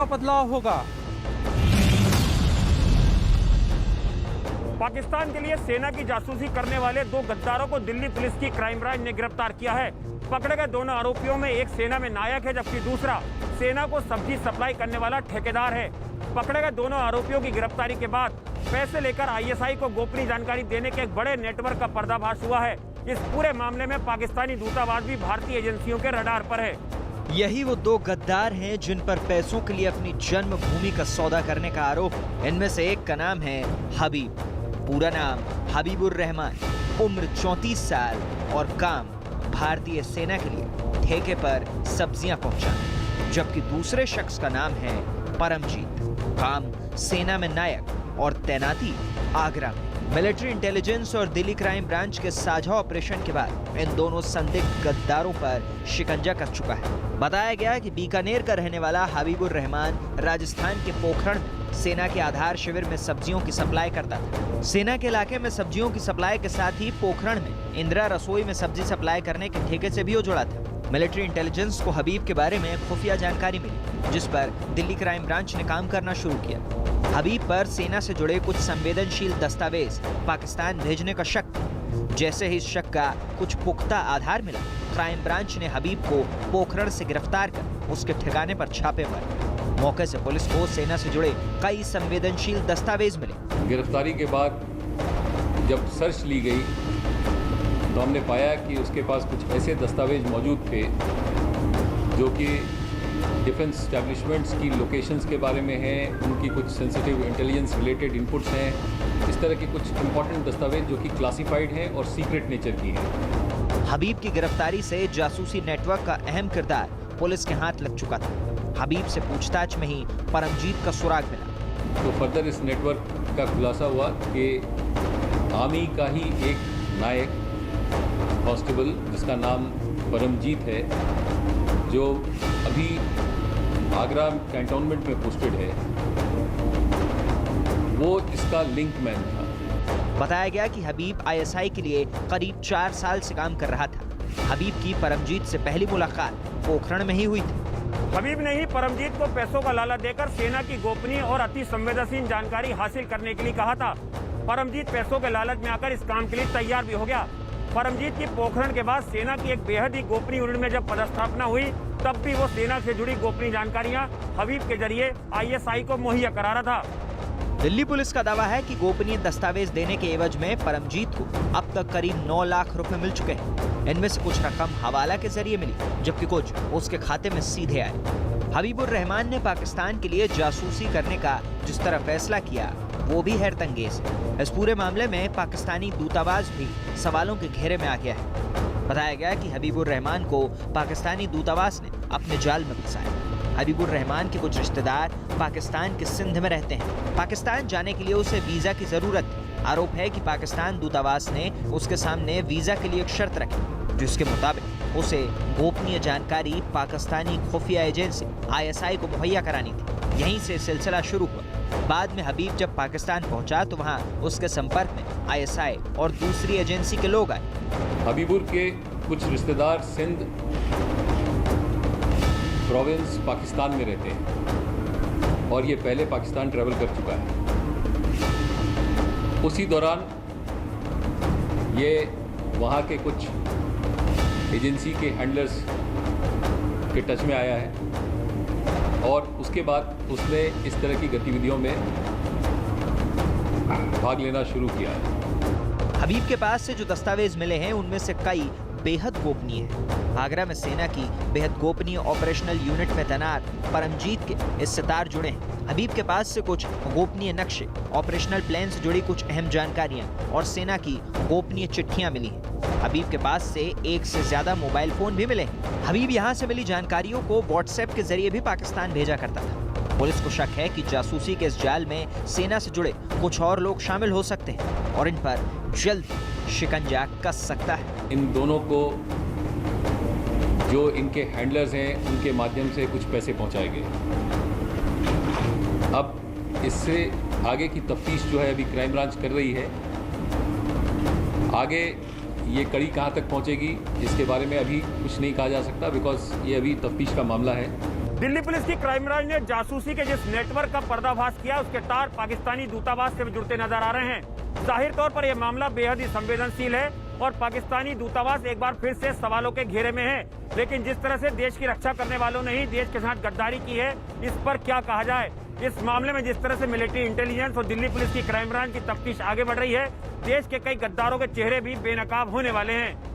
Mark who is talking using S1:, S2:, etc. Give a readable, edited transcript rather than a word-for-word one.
S1: बदलाव होगा।
S2: पाकिस्तान के लिए सेना की जासूसी करने वाले दो गद्दारों को दिल्ली पुलिस की क्राइम ब्रांच ने गिरफ्तार किया है। पकड़े गए दोनों आरोपियों में एक सेना में नायक है, जबकि दूसरा सेना को सब्जी सप्लाई करने वाला ठेकेदार है। पकड़े गए दोनों आरोपियों की गिरफ्तारी के बाद पैसे लेकर आईएसआई को गोपनीय जानकारी देने के एक बड़े नेटवर्क का पर्दाफाश हुआ है। इस पूरे मामले में पाकिस्तानी दूतावास भी भारतीय एजेंसियों के रडार पर है।
S3: यही वो दो गद्दार हैं जिन पर पैसों के लिए अपनी जन्मभूमि का सौदा करने का आरोप है। इनमें से एक का नाम है हबीब, पूरा नाम हबीबुर रहमान, उम्र 34 साल और काम भारतीय सेना के लिए ठेके पर सब्जियां पहुंचाना। जबकि दूसरे शख्स का नाम है परमजीत, काम सेना में नायक और तैनाती आगरा में। मिलिट्री इंटेलिजेंस और दिल्ली क्राइम ब्रांच के साझा ऑपरेशन के बाद इन दोनों संदिग्ध गद्दारों पर शिकंजा कस चुका है। बताया गया कि बीकानेर का रहने वाला हबीबुर रहमान राजस्थान के पोखरण में सेना के आधार शिविर में सब्जियों की सप्लाई करता था। सेना के इलाके में सब्जियों की सप्लाई के साथ ही पोखरण में इंदिरा रसोई में सब्जी सप्लाई करने के ठेके से भी वो जुड़ा था। मिलिट्री इंटेलिजेंस को हबीब के बारे में खुफिया जानकारी मिली, जिस पर दिल्ली क्राइम ब्रांच ने काम करना शुरू किया। हबीब पर सेना से जुड़े कुछ संवेदनशील दस्तावेज पाकिस्तान भेजने का शक था। जैसे ही इस शक का कुछ पुख्ता आधार मिला, क्राइम ब्रांच ने हबीब को पोखरण से गिरफ्तार कर उसके ठिकाने पर छापे मारे। मौके से पुलिस को सेना से जुड़े कई संवेदनशील दस्तावेज मिले।
S4: गिरफ्तारी के बाद जब सर्च ली गई तो हमने पाया कि उसके पास कुछ ऐसे दस्तावेज मौजूद थे जो कि डिफेंस स्टैब्लिशमेंट्स की लोकेशंस के बारे में हैं, उनकी कुछ सेंसिटिव इंटेलिजेंस रिलेटेड इनपुट्स हैं, इस तरह के कुछ इंपॉर्टेंट दस्तावेज जो कि क्लासिफाइड हैं और सीक्रेट नेचर की हैं।
S3: हबीब की गिरफ्तारी से जासूसी नेटवर्क का अहम किरदार पुलिस के हाथ लग चुका था। हबीब से पूछताछ में ही परमजीत का सुराग मिला।
S4: तो फर्दर इस नेटवर्क का खुलासा हुआ कि आर्मी का ही एक नायक कांस्टेबल जिसका नाम परमजीत है, जो अभी आगरा कैंटोनमेंट में पोस्टेड है, वो इसका लिंक मैन था।
S3: बताया गया कि हबीब आईएसआई के लिए करीब 4 साल से काम कर रहा था। हबीब की परमजीत से पहली मुलाकात पोखरण में ही हुई थी।
S2: हबीब ने ही परमजीत को पैसों का लालच देकर सेना की गोपनीय और अति संवेदनशील जानकारी हासिल करने के लिए कहा था। परमजीत पैसों के लालच में आकर इस काम के लिए तैयार भी हो गया। परमजीत की पोखरण के बाद सेना की एक बेहद ही गोपनीय यूनिट में जब पदस्थापना हुई, तब भी वो सेना से जुड़ी गोपनीय जानकारियां हबीब के जरिए आईएसआई को मुहैया करा रहा था।
S3: दिल्ली पुलिस का दावा है कि गोपनीय दस्तावेज देने के एवज में परमजीत को अब तक करीब 9 लाख रुपए मिल चुके हैं। इनमें से कुछ रकम हवाला के जरिए मिली, जबकि कुछ उसके खाते में सीधे आए। हबीबुर रहमान ने पाकिस्तान के लिए जासूसी करने का जिस तरह फैसला किया, वो भी हैरतअंगेज है। इस पूरे मामले में पाकिस्तानी दूतावास भी सवालों के घेरे में आ गया है। बताया गया कि हबीबुर रहमान को पाकिस्तानी दूतावास ने अपने जाल में फंसाया। हबीबुर रहमान के कुछ रिश्तेदार पाकिस्तान के सिंध में रहते हैं। पाकिस्तान जाने के लिए उसे वीजा की जरूरत थी। आरोप है कि पाकिस्तान दूतावास ने उसके सामने वीजा के लिए एक शर्त रखी, जिसके मुताबिक उसे गोपनीय जानकारी पाकिस्तानी खुफिया एजेंसी आईएसआई को मुहैया करानी थी। यहीं से सिलसिला शुरू हुआ। बाद में हबीब जब पाकिस्तान पहुंचा तो वहां उसके संपर्क में आईएसआई और दूसरी एजेंसी के लोग आए।
S4: हबीबुर के कुछ रिश्तेदार सिंध प्रोविंस पाकिस्तान में रहते हैं और ये पहले पाकिस्तान ट्रैवल कर चुका है। उसी दौरान ये वहाँ के कुछ एजेंसी के हैंडलर्स के टच में आया है और उसके बाद उसने इस तरह की गतिविधियों में भाग लेना शुरू किया है।
S3: हबीब के पास से जो दस्तावेज मिले हैं उनमें से कई बेहद गोपनीय है। आगरा में सेना की बेहद गोपनीय ऑपरेशनल यूनिट में तैनात परमजीत के इससे तार जुड़े हैं। हबीब के पास से कुछ गोपनीय नक्शे, ऑपरेशनल प्लान से जुड़ी कुछ अहम जानकारियां और सेना की गोपनीय चिट्ठियां मिली हैं। हबीब के पास से एक से ज्यादा मोबाइल फोन भी मिले। हबीब यहां से मिली जानकारियों को व्हाट्सएप के जरिए भी पाकिस्तान भेजा करता था। पुलिस को शक है कि जासूसी के इस जाल में सेना से जुड़े कुछ और लोग शामिल हो सकते हैं और इन पर जल्द शिकंजा कस सकता है।
S4: इन दोनों को जो इनके हैंडलर्स हैं उनके माध्यम से कुछ पैसे पहुंचाए गए। अब इससे आगे की तफ्तीश जो है अभी क्राइम ब्रांच कर रही है। आगे ये कड़ी कहां तक पहुंचेगी इसके बारे में अभी कुछ नहीं कहा जा सकता, बिकॉज ये अभी तफ्तीश का मामला है।
S2: दिल्ली पुलिस की क्राइम ब्रांच ने जासूसी के जिस नेटवर्क का पर्दाफाश किया उसके तार पाकिस्तानी दूतावास से भी जुड़ते नजर आ रहे हैं। जाहिर तौर पर यह मामला बेहद ही संवेदनशील है और पाकिस्तानी दूतावास एक बार फिर से सवालों के घेरे में है। लेकिन जिस तरह से देश की रक्षा करने वालों ने ही देश के साथ गद्दारी की है, इस पर क्या कहा जाए। इस मामले में जिस तरह से मिलिट्री इंटेलिजेंस और दिल्ली पुलिस की क्राइम ब्रांच की तफ्तीश आगे बढ़ रही है, देश के कई गद्दारों के चेहरे भी बेनकाब होने वाले हैं।